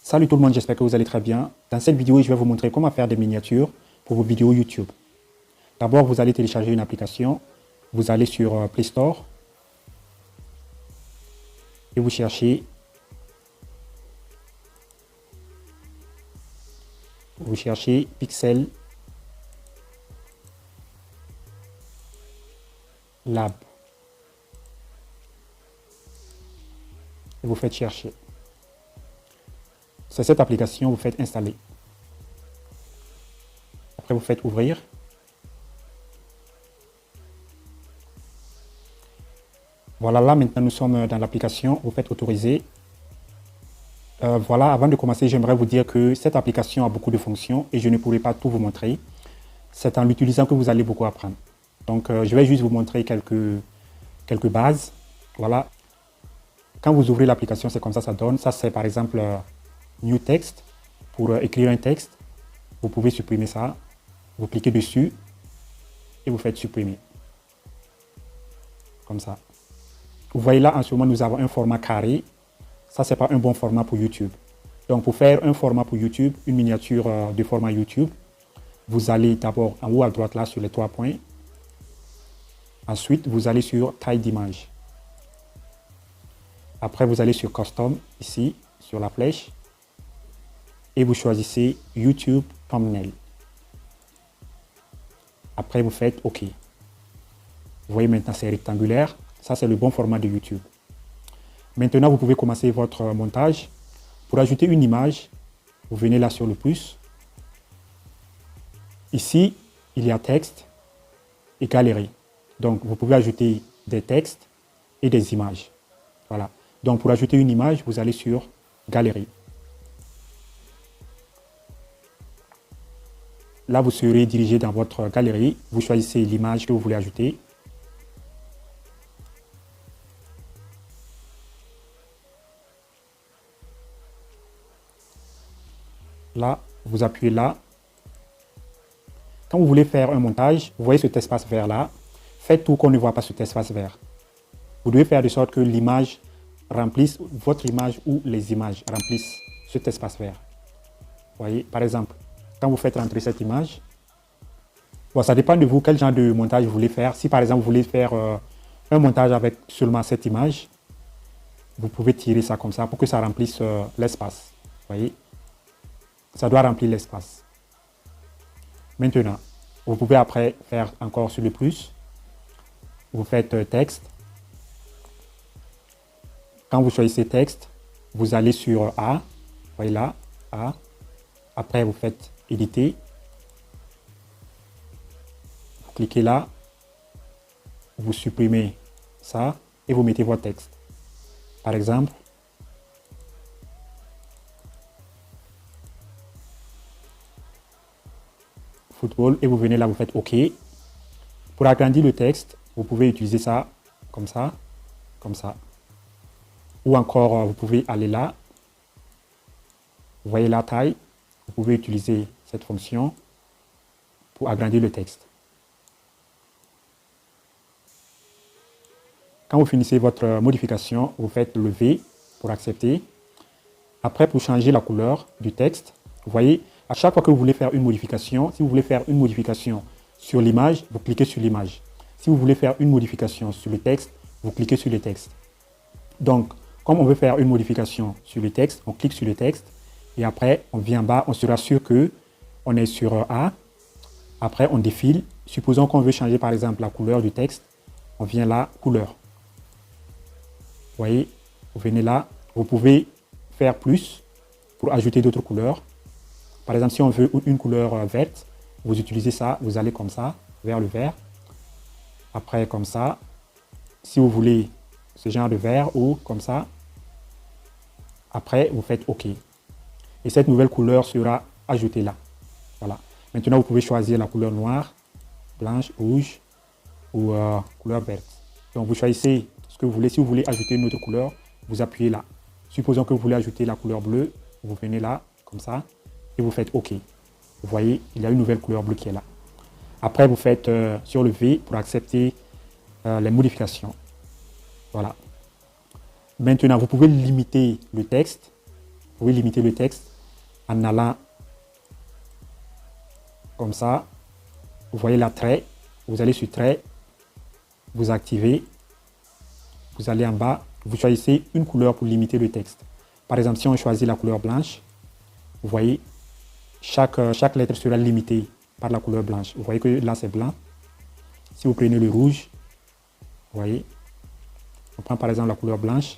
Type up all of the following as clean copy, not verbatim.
Salut tout le monde, j'espère que vous allez très bien. Dans cette vidéo, je vais vous montrer comment faire des miniatures pour vos vidéos YouTube. D'abord, vous allez télécharger une application. Vous allez sur Play Store et vous cherchez Pixel Lab. Et vous faites chercher. C'est cette application, vous faites installer. Après, vous faites ouvrir. Voilà, là maintenant nous sommes dans l'application, vous faites autoriser. Voilà, avant de commencer, j'aimerais vous dire que cette application a beaucoup de fonctions et je ne pourrai pas tout vous montrer. C'est en l'utilisant que vous allez beaucoup apprendre. Donc, je vais juste vous montrer quelques bases. Voilà. Quand vous ouvrez l'application, c'est comme ça donne. Ça, c'est par exemple New Text. Pour écrire un texte, vous pouvez supprimer ça. Vous cliquez dessus et vous faites supprimer. Comme ça. Vous voyez là, en ce moment, nous avons un format carré. Ça, ce n'est pas un bon format pour YouTube. Donc, pour faire un format pour YouTube, une miniature de format YouTube, vous allez d'abord en haut à droite, là, sur les 3 points. Ensuite, vous allez sur taille d'image. Après, vous allez sur Custom, ici, sur la flèche. Et vous choisissez YouTube Thumbnail. Après, vous faites OK. Vous voyez maintenant, c'est rectangulaire. Ça, c'est le bon format de YouTube. Maintenant, vous pouvez commencer votre montage. Pour ajouter une image, vous venez là sur le plus. Ici, il y a texte et galerie. Donc, vous pouvez ajouter des textes et des images. Voilà. Donc, pour ajouter une image, vous allez sur galerie. Là, vous serez dirigé dans votre galerie. Vous choisissez l'image que vous voulez ajouter. Là, vous appuyez là. Quand vous voulez faire un montage, vous voyez cet espace vert là. Faites tout qu'on ne voit pas cet espace vert. Vous devez faire de sorte que l'image remplisse, votre image ou les images remplissent cet espace vert. Vous voyez, par exemple, quand vous faites rentrer cette image, bon, ça dépend de vous quel genre de montage vous voulez faire. Si par exemple vous voulez faire un montage avec seulement cette image, vous pouvez tirer ça comme ça pour que ça remplisse l'espace. Vous voyez, ça doit remplir l'espace. Maintenant, vous pouvez après faire encore sur le plus. Vous faites texte. Quand vous choisissez texte, vous allez sur A. Vous voyez là, A. Après, vous faites éditer. Vous cliquez là. Vous supprimez ça et vous mettez votre texte. Par exemple, football, et vous venez là, vous faites OK. Pour agrandir le texte, vous pouvez utiliser ça, comme ça. Ou encore, vous pouvez aller là. Vous voyez la taille. Vous pouvez utiliser cette fonction pour agrandir le texte. Quand vous finissez votre modification, vous faites le V pour accepter. Après, pour changer la couleur du texte, vous voyez, à chaque fois que vous voulez faire une modification, si vous voulez faire une modification sur l'image, vous cliquez sur l'image. Si vous voulez faire une modification sur le texte, vous cliquez sur le texte. Donc, comme on veut faire une modification sur le texte, on clique sur le texte et après, on vient en bas, on se rassure qu'on est sur A. Après, on défile. Supposons qu'on veut changer par exemple la couleur du texte. On vient là, couleur. Vous voyez, vous venez là. Vous pouvez faire plus pour ajouter d'autres couleurs. Par exemple, si on veut une couleur verte, vous utilisez ça, vous allez comme ça, vers le vert. Après, comme ça. Si vous voulez ce genre de vert ou comme ça. Après, vous faites OK. Et cette nouvelle couleur sera ajoutée là. Voilà. Maintenant, vous pouvez choisir la couleur noire, blanche, rouge ou couleur verte. Donc, vous choisissez ce que vous voulez. Si vous voulez ajouter une autre couleur, vous appuyez là. Supposons que vous voulez ajouter la couleur bleue. Vous venez là, comme ça, et vous faites OK. Vous voyez, il y a une nouvelle couleur bleue qui est là. Après, vous faites sur le V pour accepter les modifications. Voilà. Maintenant, vous pouvez limiter le texte. Vous pouvez limiter le texte en allant comme ça. Vous voyez la trait. Vous allez sur trait. Vous activez. Vous allez en bas. Vous choisissez une couleur pour limiter le texte. Par exemple, si on choisit la couleur blanche, vous voyez, chaque lettre sera limitée par la couleur blanche. Vous voyez que là, c'est blanc. Si vous prenez le rouge, vous voyez, on prend par exemple la couleur blanche.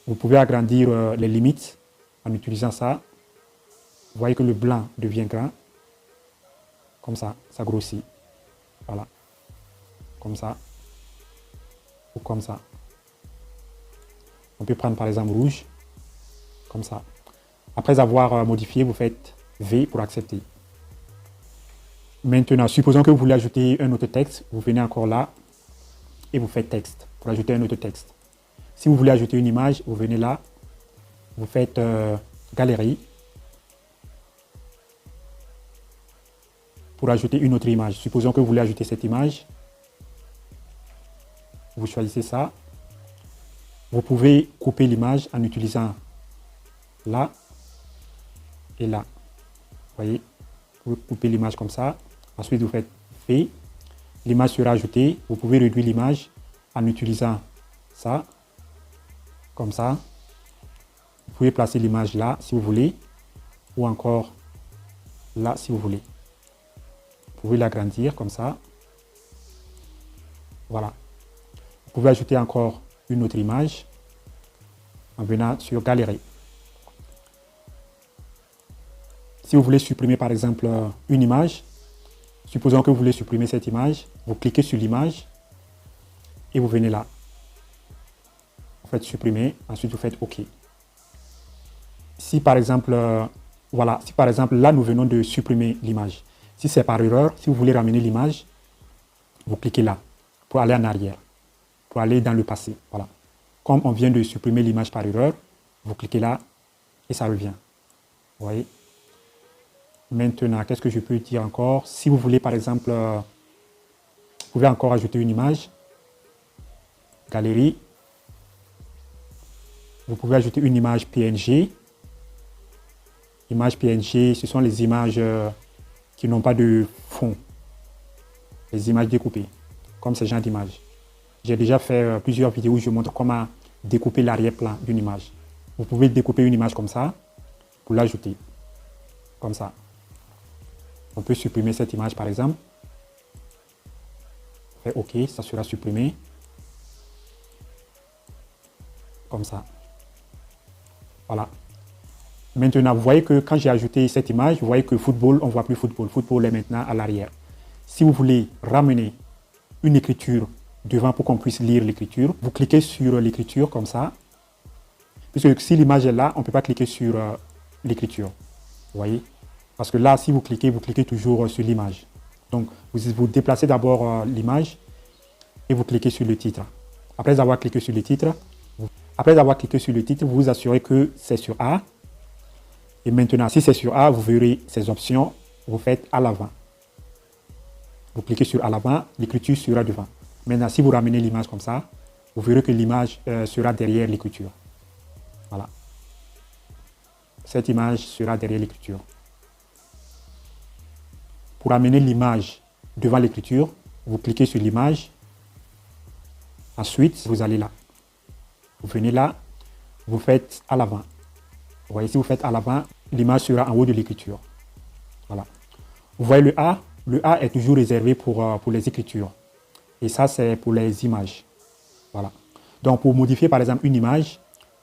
Vous pouvez agrandir les limites en utilisant ça. Vous voyez que le blanc devient grand. Comme ça grossit. Voilà. Comme ça. Ou comme ça. On peut prendre par exemple rouge. Comme ça. Après avoir modifié, vous faites V pour accepter. Maintenant, supposons que vous voulez ajouter un autre texte. Vous venez encore là et vous faites texte pour ajouter un autre texte. Si vous voulez ajouter une image, vous venez là. Vous faites galerie. Pour ajouter une autre image. Supposons que vous voulez ajouter cette image. Vous choisissez ça. Vous pouvez couper l'image en utilisant là et là. Vous voyez, vous coupez l'image comme ça. Ensuite, vous faites V. L'image sera ajoutée. Vous pouvez réduire l'image en utilisant ça. Comme ça. Vous pouvez placer l'image là si vous voulez. Ou encore là si vous voulez. Vous pouvez l'agrandir comme ça. Voilà. Vous pouvez ajouter encore une autre image en venant sur Galerie. Si vous voulez supprimer par exemple une image, supposons que vous voulez supprimer cette image, vous cliquez sur l'image et vous venez là. Vous faites supprimer, ensuite vous faites OK. Si par exemple, voilà, si par exemple là nous venons de supprimer l'image, si c'est par erreur, si vous voulez ramener l'image, vous cliquez là pour aller en arrière, pour aller dans le passé. Voilà. Comme on vient de supprimer l'image par erreur, vous cliquez là et ça revient. Vous voyez? Maintenant, qu'est-ce que je peux dire encore? Si vous voulez par exemple, vous pouvez encore ajouter une image. Galerie. Vous pouvez ajouter une image PNG. Image PNG, ce sont les images qui n'ont pas de fond. Les images découpées, comme ce genre d'image. J'ai déjà fait plusieurs vidéos où je montre comment découper l'arrière-plan d'une image. Vous pouvez découper une image comme ça pour l'ajouter. Comme ça. On peut supprimer cette image par exemple. Fait OK, ça sera supprimé. Comme ça. Voilà. Maintenant, vous voyez que quand j'ai ajouté cette image, vous voyez que football, on ne voit plus football. Football est maintenant à l'arrière. Si vous voulez ramener une écriture devant pour qu'on puisse lire l'écriture, vous cliquez sur l'écriture comme ça. Puisque si l'image est là, on ne peut pas cliquer sur l'écriture. Vous voyez? Parce que là, si vous cliquez toujours sur l'image. Donc, vous déplacez d'abord l'image et vous cliquez sur le titre. Après avoir cliqué sur le titre, vous vous assurez que c'est sur A. Et maintenant, si c'est sur A, vous verrez ces options. Vous faites à l'avant. Vous cliquez sur à l'avant, l'écriture sera devant. Maintenant, si vous ramenez l'image comme ça, vous verrez que l'image sera derrière l'écriture. Voilà. Cette image sera derrière l'écriture. Pour amener l'image devant l'écriture, vous cliquez sur l'image. Ensuite, vous allez là. Vous venez là, vous faites à l'avant. Vous voyez, si vous faites à l'avant, l'image sera en haut de l'écriture. Voilà. Vous voyez le A? Le A est toujours réservé pour les écritures. Et ça, c'est pour les images. Voilà. Donc, pour modifier, par exemple, une image,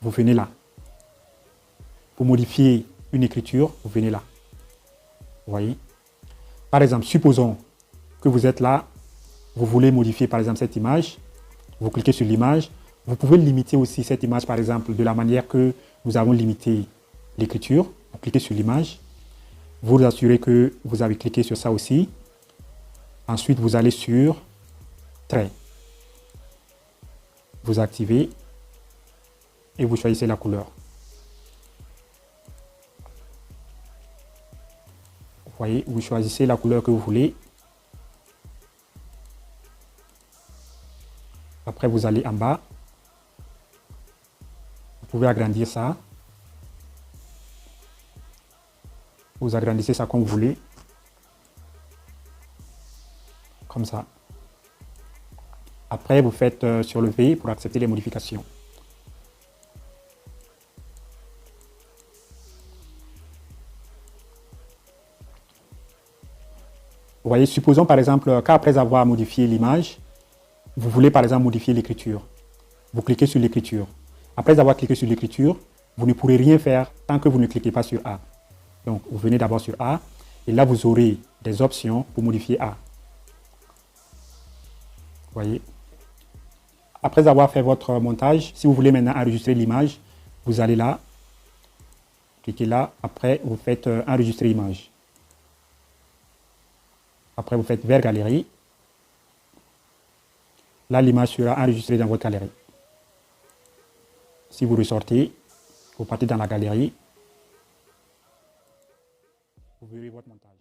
vous venez là. Pour modifier une écriture, vous venez là. Vous voyez? Par exemple, supposons que vous êtes là, vous voulez modifier, par exemple, cette image. Vous cliquez sur l'image. Vous pouvez limiter aussi cette image, par exemple, de la manière que nous avons limité l'écriture. Vous cliquez sur l'image. Vous vous assurez que vous avez cliqué sur ça aussi. Ensuite, vous allez sur Trait. Vous activez et vous choisissez la couleur. Vous voyez, vous choisissez la couleur que vous voulez. Après, vous allez en bas. Vous pouvez agrandir ça. Vous agrandissez ça comme vous voulez. Comme ça. Après, vous faites sur le V pour accepter les modifications. Vous voyez, supposons par exemple qu'après avoir modifié l'image, vous voulez par exemple modifier l'écriture. Vous cliquez sur l'écriture. Après avoir cliqué sur l'écriture, vous ne pourrez rien faire tant que vous ne cliquez pas sur A. Donc, vous venez d'abord sur A et là, vous aurez des options pour modifier A. Vous voyez. Après avoir fait votre montage, si vous voulez maintenant enregistrer l'image, vous allez là, cliquez là, après vous faites enregistrer image. Après, vous faites vers galerie. Là, l'image sera enregistrée dans votre galerie. Si vous ressortez, vous partez dans la galerie, vous verrez votre montage.